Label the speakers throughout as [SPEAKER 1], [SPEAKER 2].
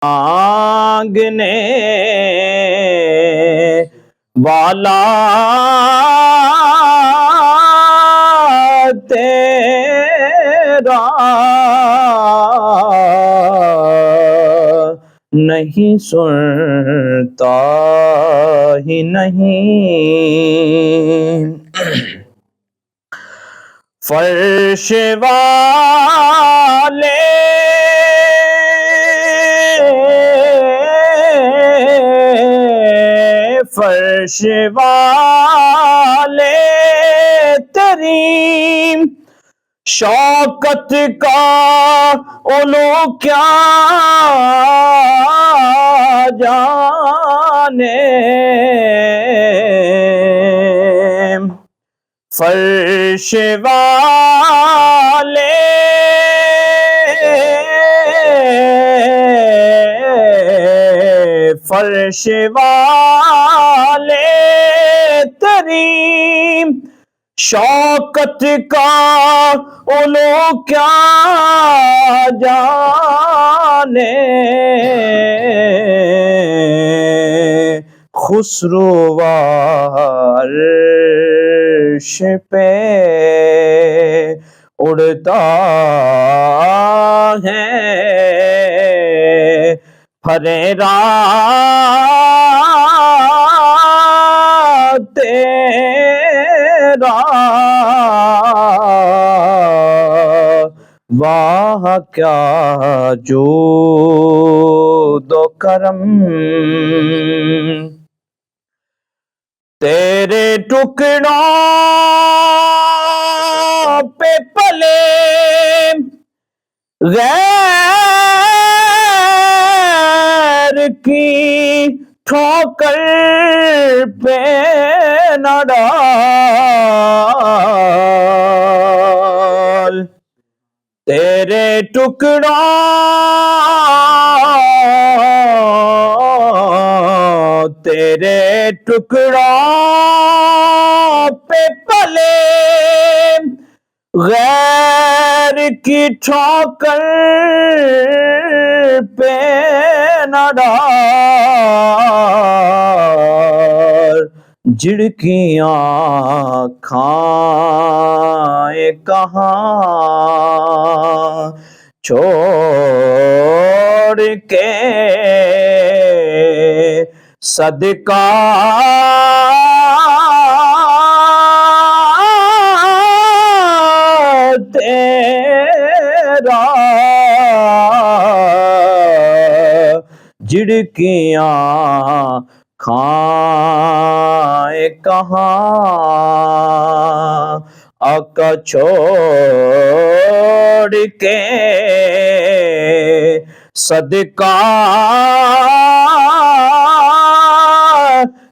[SPEAKER 1] مانگنے والا تیرا نہیں سنتا ہی نہیں، فرش والے فرش والے تیری شوکت کا علو کیا جانے، فرش والے فرش والے تیری شوکت کا علو کیا جانے، خسرو عرش پہ اڑتا ہے، پھریرا تیرا واہ کیا جود و کرم، تیرے ٹکڑوں پہ پلے غیر کی ٹھوکر پہ نہ ڈال، تیرے ٹکڑوں تیرے ٹکڑوں پہ پلے غیر کی ٹھوکر پہ نہ ڈال، جھڑکیاں کھائے کہاں چھوڑ کے صدقہ تیرا، جھڑکیاں کھائے کہاں آقا چھوڑ کے صدقہ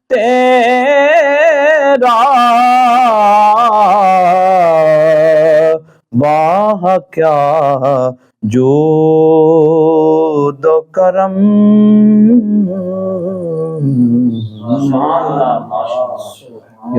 [SPEAKER 1] تیرا، واہ کیا جود و کرم.